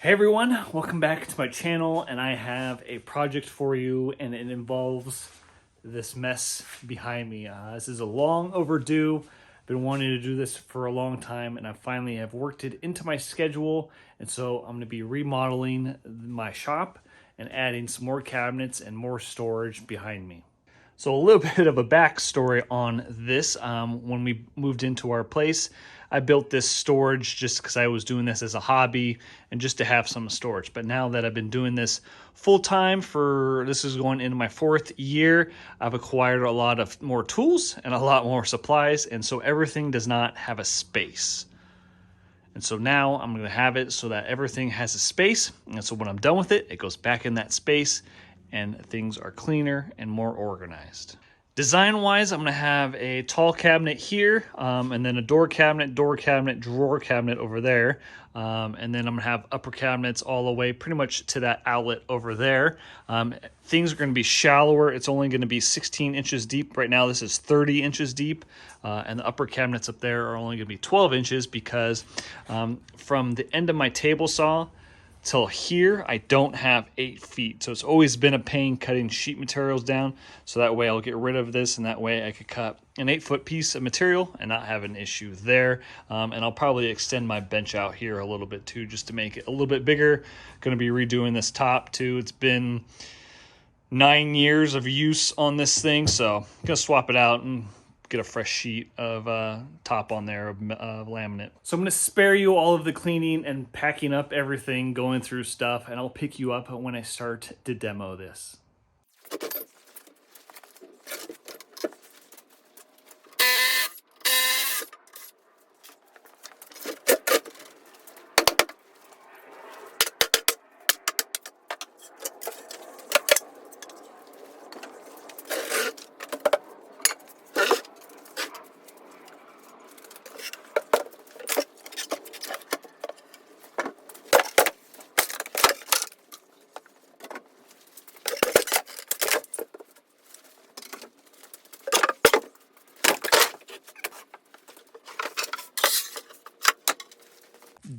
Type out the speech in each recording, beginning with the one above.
Hey everyone, welcome back to my channel, and I have a project for you, and it involves this mess behind me. This is a long overdue. Been wanting to do this for a long time, and I finally have worked it into my schedule, and so I'm going to be remodeling my shop and adding some more cabinets and more storage behind me. So a little bit of a backstory on this. When we moved into our place, I built this storage just because I was doing this as a hobby and just to have some storage. But now that I've been doing this full time this is going into my 4th year, I've acquired a lot of more tools and a lot more supplies. And so everything does not have a space. And so now I'm going to have it so that everything has a space. And so when I'm done with it, it goes back in that space and things are cleaner and more organized. Design wise, I'm going to have a tall cabinet here, and then a door cabinet, drawer cabinet over there. And then I'm going to have upper cabinets all the way pretty much to that outlet over there. Things are going to be shallower. It's only going to be 16 inches deep. Right now, this is 30 inches deep. And the upper cabinets up there are only going to be 12 inches because from the end of my table saw till here, I don't have 8 feet. So it's always been a pain cutting sheet materials down. So that way I'll get rid of this, and that way I could cut an 8-foot piece of material and not have an issue there. And I'll probably extend my bench out here a little bit too, just to make it a little bit bigger. Going to be redoing this top too. It's been 9 years of use on this thing, so I'm going to swap it out and get a fresh sheet of top on there of laminate. So I'm going to spare you all of the cleaning and packing up everything, going through stuff, and I'll pick you up when I start to demo this.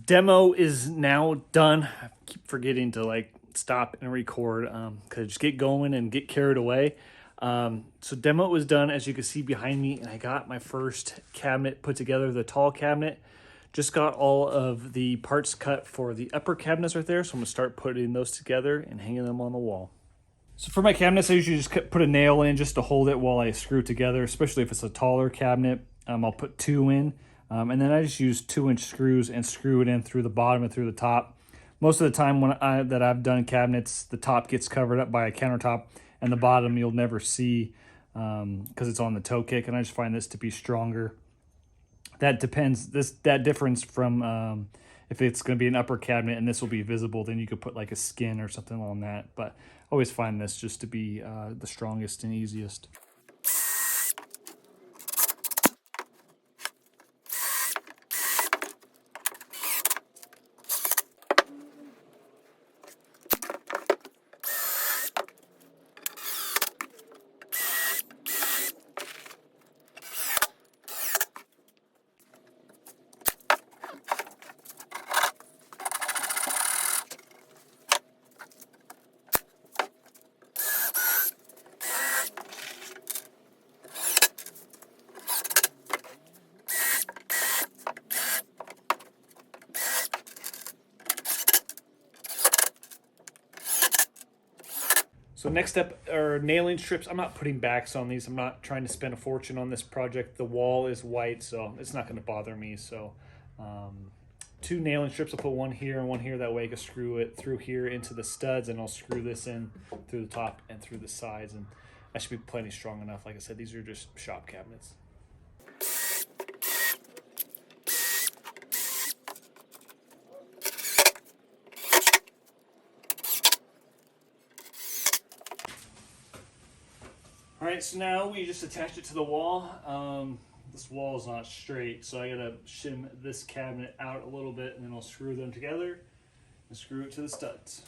Demo is now done. I keep forgetting to stop and record because I just get going and get carried away. So demo was done, as you can see behind me, and I got my first cabinet put together, the tall cabinet. Just got all of the parts cut for the upper cabinets right there, so I'm going to start putting those together and hanging them on the wall. So for my cabinets, I usually just put a nail in just to hold it while I screw it together, especially if it's a taller cabinet. I'll put 2 in. And then I just use 2-inch screws and screw it in through the bottom and through the top. Most of the time that I've done cabinets, the top gets covered up by a countertop, and the bottom you'll never see because it's on the toe kick. And I just find this to be stronger. That depends. That difference from if it's going to be an upper cabinet and this will be visible, then you could put like a skin or something on that. But I always find this just to be the strongest and easiest. So next up are nailing strips. I'm not putting backs on these. I'm not trying to spend a fortune on this project. The wall is white, so it's not going to bother me. So 2 nailing strips. I'll put one here and one here. That way I can screw it through here into the studs, and I'll screw this in through the top and through the sides. And that should be plenty strong enough. Like I said, these are just shop cabinets. All right, so now we just attached it to the wall. This wall is not straight, so I gotta shim this cabinet out a little bit, and then I'll screw them together and screw it to the studs.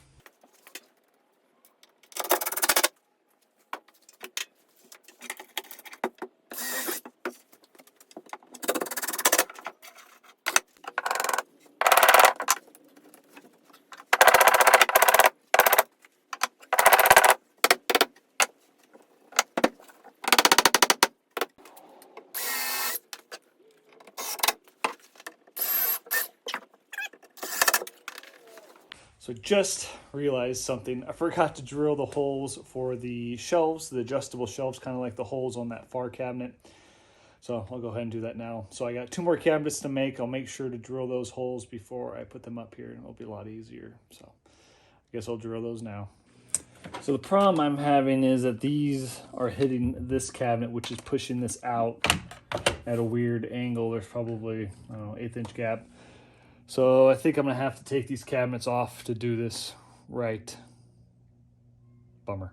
So just realized something. I forgot to drill the holes for the shelves, the adjustable shelves, kind of like the holes on that far cabinet. So I'll go ahead and do that now. So I got 2 more cabinets to make. I'll make sure to drill those holes before I put them up here, and it'll be a lot easier. So I guess I'll drill those now. So the problem I'm having is that these are hitting this cabinet, which is pushing this out at a weird angle. There's probably, I don't know, 1/8 inch gap. So I think I'm gonna have to take these cabinets off to do this right. Bummer.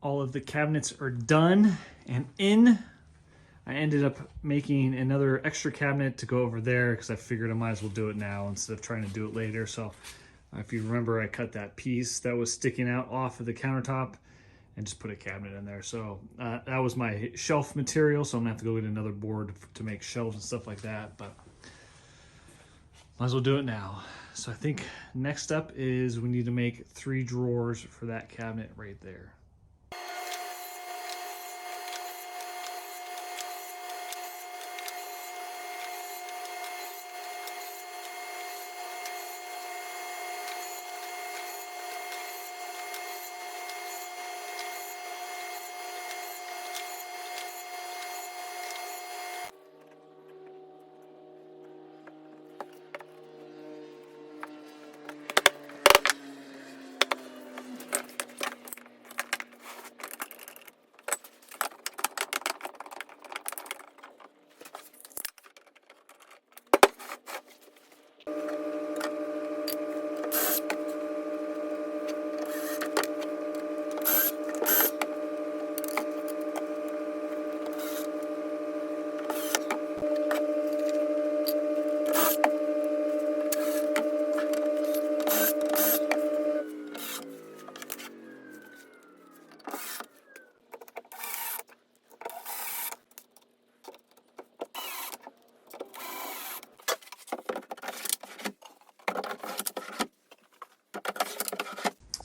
All of the cabinets are done and in. I ended up making another extra cabinet to go over there because I figured I might as well do it now instead of trying to do it later. So if you remember, I cut that piece that was sticking out off of the countertop and just put a cabinet in there. So that was my shelf material. So I'm gonna have to go get another board to make shelves and stuff like that, but might as well do it now. So I think next up is we need to make 3 drawers for that cabinet right there.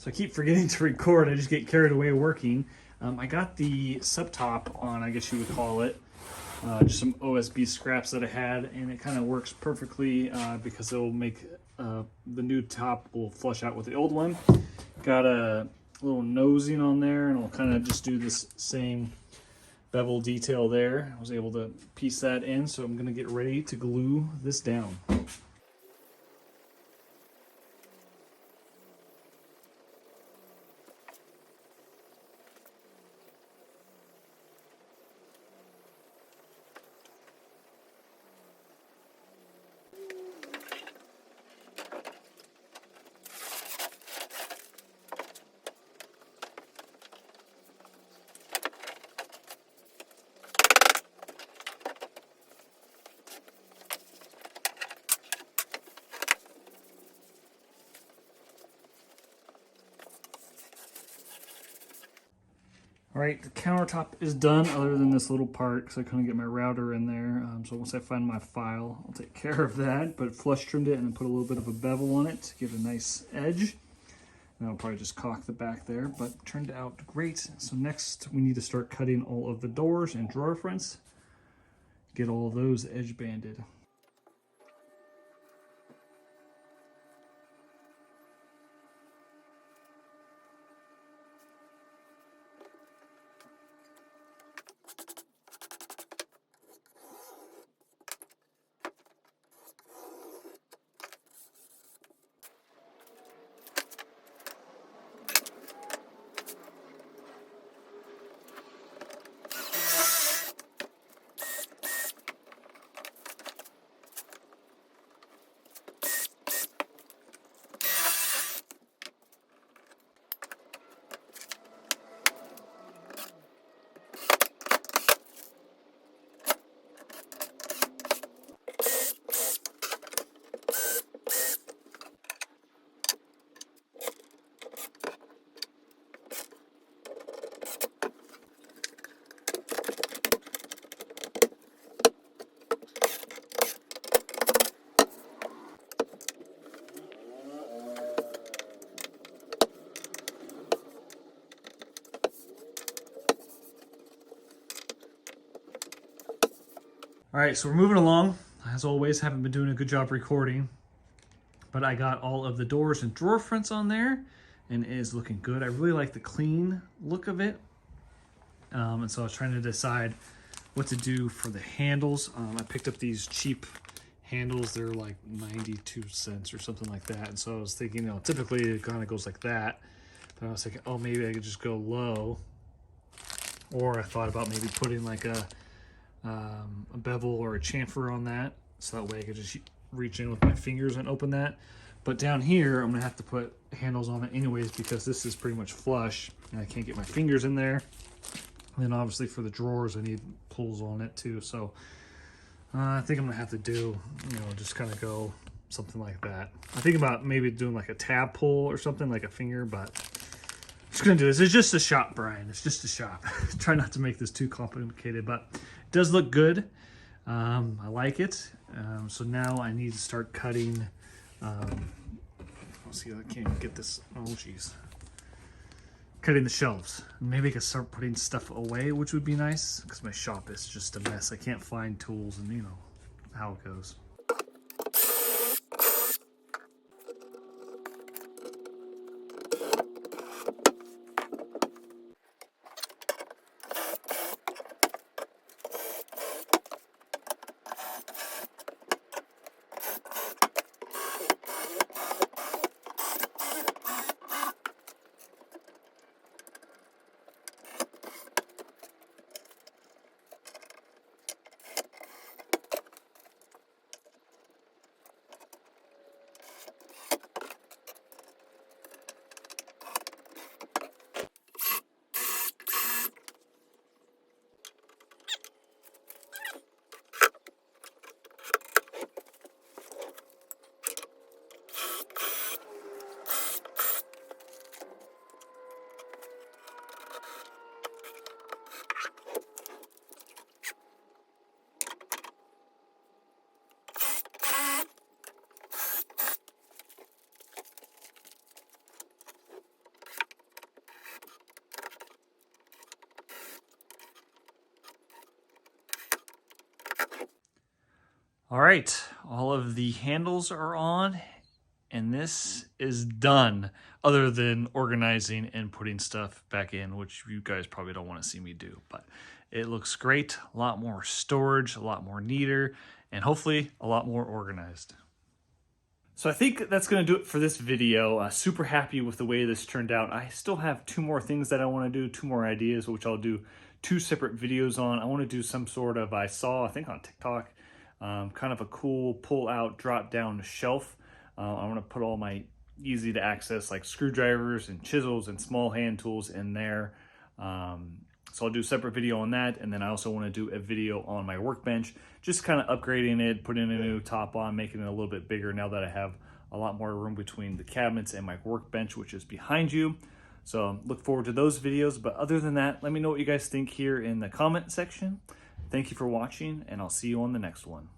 So I keep forgetting to record. I just get carried away working. I got the subtop on, I guess you would call it, just some OSB scraps that I had, and it kind of works perfectly because it will make the new top will flush out with the old one. Got a little nosing on there, and I'll kind of just do this same bevel detail there. I was able to piece that in, so I'm going to get ready to glue this down. All right, the countertop is done other than this little part because I couldn't get my router in there. So once I find my file, I'll take care of that. But flush trimmed it and then put a little bit of a bevel on it to give it a nice edge. And I'll probably just caulk the back there, but turned out great. So next we need to start cutting all of the doors and drawer fronts. Get all of those edge banded. All right, so we're moving along. As always, haven't been doing a good job recording, but I got all of the doors and drawer fronts on there, and it is looking good. I really like the clean look of it. And so I was trying to decide what to do for the handles. I picked up these cheap handles. They're like 92 cents or something like that. And so I was thinking, you know, typically it kind of goes like that. But I was thinking, oh, maybe I could just go low. Or I thought about maybe putting like a bevel or a chamfer on that, so that way I could just reach in with my fingers and open that. But down here I'm gonna have to put handles on it anyways, because this is pretty much flush and I can't get my fingers in there. And then obviously for the drawers I need pulls on it too, so I think I'm gonna have to do, you know, just kind of go something like that. I think about maybe doing like a tab pull or something, like a finger, but I'm just gonna do this. It's just a shop, Brian. It's just a shop. Try not to make this too complicated, but it does look good. I like it. So now I need to start cutting. Let's see, I can't even get this. Oh, geez. Cutting the shelves. Maybe I could start putting stuff away, which would be nice, because my shop is just a mess. I can't find tools, and you know how it goes. All right, all of the handles are on, and this is done, other than organizing and putting stuff back in, which you guys probably don't want to see me do, but it looks great. A lot more storage, a lot more neater, and hopefully a lot more organized. So I think that's going to do it for this video. Super happy with the way this turned out. I still have 2 more things that I want to do, 2 more ideas, which I'll do 2 separate videos on. I want to do some sort of, I think on TikTok, kind of a cool pull-out, drop-down shelf. I want to put all my easy to access like screwdrivers and chisels and small hand tools in there. So I'll do a separate video on that, and then I also want to do a video on my workbench, just kind of upgrading it, putting a new top on, making it a little bit bigger now that I have a lot more room between the cabinets and my workbench, which is behind you. So look forward to those videos. But other than that, let me know what you guys think here in the comment section. Thank you for watching, and I'll see you on the next one.